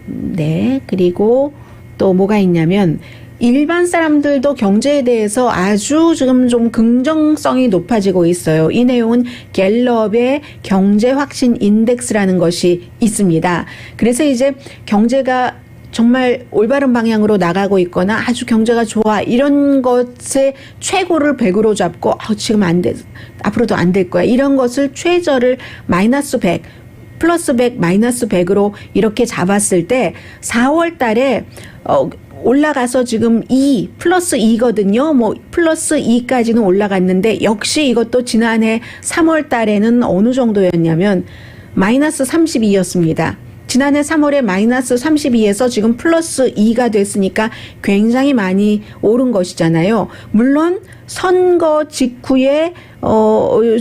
네. 그리고 또 뭐가 있냐면 일반 사람들도 경제에 대해서 아주 지금 좀 긍정성이 높아지고 있어요. 이 내용은 갤럽의 경제 확신 인덱스라는 것이 있습니다. 그래서 이제 경제가 정말 올바른 방향으로 나가고 있거나 아주 경제가 좋아 이런 것의 최고를 100으로 잡고 지금 안 돼. 앞으로도 안 될 거야. 이런 것을 최저를 마이너스 100, 플러스 100, 마이너스 100으로 이렇게 잡았을 때 4월 달에 올라가서 지금 2, 플러스 2거든요. 뭐 플러스 2까지는 올라갔는데 역시 이것도 지난해 3월 달에는 어느 정도였냐면 마이너스 32였습니다. 지난해 3월에 마이너스 32에서 지금 플러스 2가 됐으니까 굉장히 많이 오른 것이잖아요. 물론 선거 직후에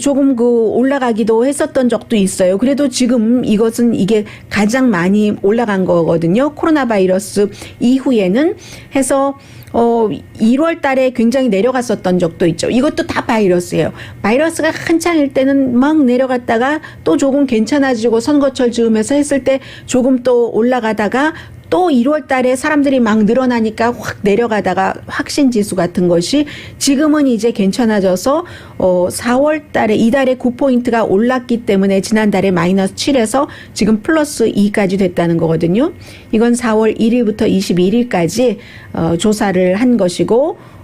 조금 올라가기도 했었던 적도 있어요. 그래도 지금 이게 가장 많이 올라간 거거든요. 코로나 바이러스 이후에는 해서 1월 달에 굉장히 내려갔었던 적도 있죠. 이것도 다 바이러스예요. 바이러스가 한창일 때는 막 내려갔다가 또 조금 괜찮아지고 선거철 즈음에서 했을 때 조금 또 올라가다가 또 1월 달에 사람들이 막 늘어나니까 확 내려가다가 확신 지수 같은 것이 지금은 이제 괜찮아져서 4월 달에 이달에 9포인트가 올랐기 때문에 지난달에 마이너스 7에서 지금 플러스 2까지 됐다는 거거든요. 이건 4월 1일부터 21일까지 조사를 한 것이고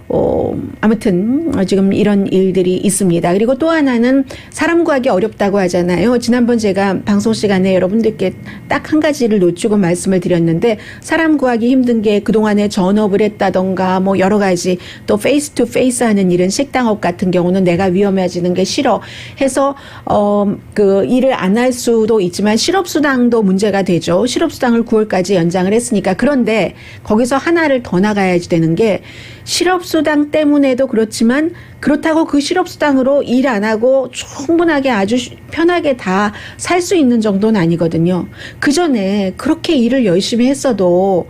아무튼 지금 이런 일들이 있습니다. 그리고 또 하나는 사람 구하기 어렵다고 하잖아요. 지난번 제가 방송 시간에 여러분들께 딱 한 가지를 놓치고 말씀을 드렸는데 사람 구하기 힘든 게 그동안에 전업을 했다던가 뭐 여러 가지 또 페이스 투 페이스 하는 일은 식당업 같은 경우는 내가 위험해지는 게 싫어 해서 그 일을 안 할 수도 있지만 실업수당도 문제가 되죠. 실업수당을 9월까지 연장을 했으니까. 그런데 거기서 하나를 더 나가야지 되는 게 실업수당 때문에도 그렇지만 그렇다고 그 실업수당으로 일 안 하고 충분하게 아주 편하게 다 살 수 있는 정도는 아니거든요. 그 전에 그렇게 일을 열심히 했어도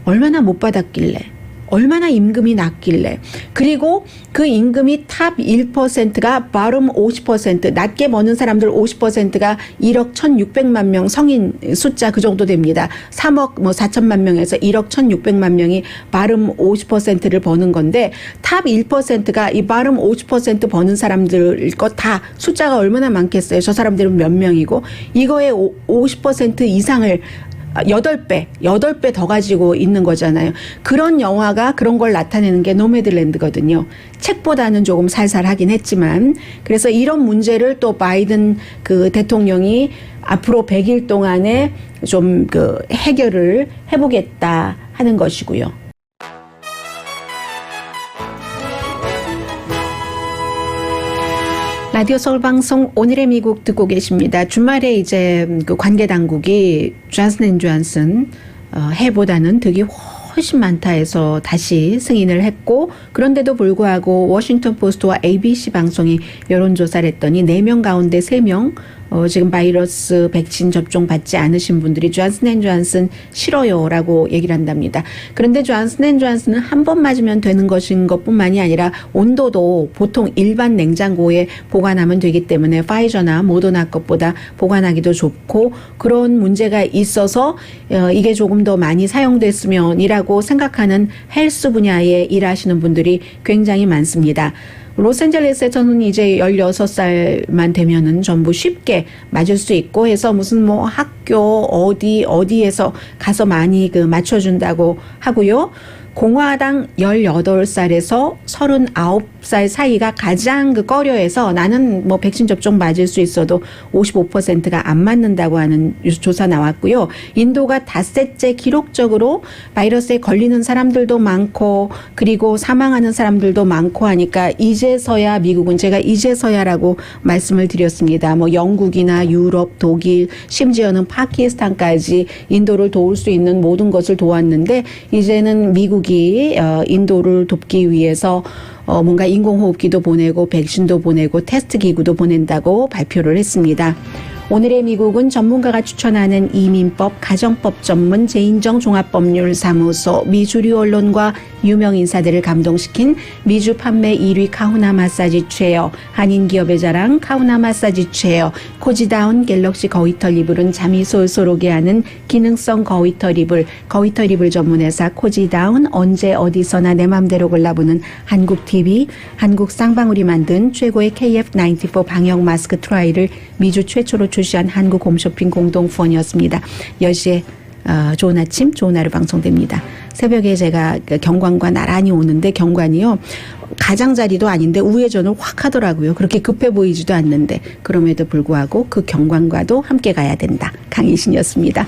얼마나 못 받았길래, 얼마나 임금이 낮길래, 그리고 그 임금이 탑 1%가 bottom 50%, 낮게 버는 사람들 50%가 1억 1,600만 명 성인 숫자 그 정도 됩니다. 3억 4천만 명에서 1억 1,600만 명이 bottom 50%를 버는 건데 탑 1%가 이 bottom 50% 버는 사람들 것 다 숫자가 얼마나 많겠어요. 저 사람들은 몇 명이고 이거의 50% 이상을 8배 더 가지고 있는 거잖아요. 그런 영화가 그런 걸 나타내는 게 노매드랜드거든요. 책보다는 조금 살살하긴 했지만 그래서 이런 문제를 또 바이든 그 대통령이 앞으로 100일 동안에 좀 해결을 해보겠다 하는 것이고요. 라디오 서울 방송 오늘의 미국 듣고 계십니다. 주말에 이제 그 관계 당국이 존슨 앤 존슨 해보다는 득이 훨씬 많다 해서 다시 승인을 했고 그런데도 불구하고 워싱턴 포스트와 ABC 방송이 여론조사를 했더니 4명 가운데 3명 지금 바이러스 백신 접종 받지 않으신 분들이 존슨 앤 존슨 싫어요라고 얘기를 한답니다. 그런데 존슨 앤 존슨은 한 번 맞으면 되는 것인 것뿐만이 아니라 온도도 보통 일반 냉장고에 보관하면 되기 때문에 파이저나 모더나 것보다 보관하기도 좋고 그런 문제가 있어서 이게 조금 더 많이 사용됐으면이라고 생각하는 헬스 분야에 일하시는 분들이 굉장히 많습니다. 로스앤젤레스에서는 이제 16살만 되면은 전부 쉽게 맞을 수 있고 해서 무슨 뭐 학교 어디에서 가서 많이 맞춰준다고 하고요. 공화당 18살에서 39살 사이가 가장 그 꺼려해서 나는 뭐 백신 접종 맞을 수 있어도 55%가 안 맞는다고 하는 조사 나왔고요. 인도가 닷새째 기록적으로 바이러스에 걸리는 사람들도 많고 그리고 사망하는 사람들도 많고 하니까 이제서야 미국은 제가 이제서야라고 말씀을 드렸습니다. 뭐 영국이나 유럽, 독일, 심지어는 파키스탄까지 인도를 도울 수 있는 모든 것을 도왔는데 이제는 미국이 인도를 돕기 위해서 뭔가 인공호흡기도 보내고 백신도 보내고 테스트 기구도 보낸다고 발표를 했습니다. 오늘의 미국은 전문가가 추천하는 이민법, 가정법 전문 제인정 종합법률사무소, 미주류 언론과 유명 인사들을 감동시킨 미주 판매 1위 카우나 마사지 체어, 한인 기업의 자랑 카우나 마사지 체어, 코지다운 갤럭시 거위털 이불은 잠이 솔솔 오게 하는 기능성 거위털 이불, 거위털 이불 전문회사 코지다운, 언제 어디서나 내 맘대로 골라보는 한국 TV, 한국 쌍방울이 만든 최고의 KF94 방역 마스크 트라이를 미주 최초로 출시한 한국 홈쇼핑 공동 후원이었습니다. 10시에 좋은 아침, 좋은 하루 방송됩니다. 새벽에 제가 경관과 나란히 오는데 경관이요. 가장자리도 아닌데 우회전을 확 하더라고요. 그렇게 급해 보이지도 않는데 그럼에도 불구하고 그 경관과도 함께 가야 된다. 강희신이었습니다.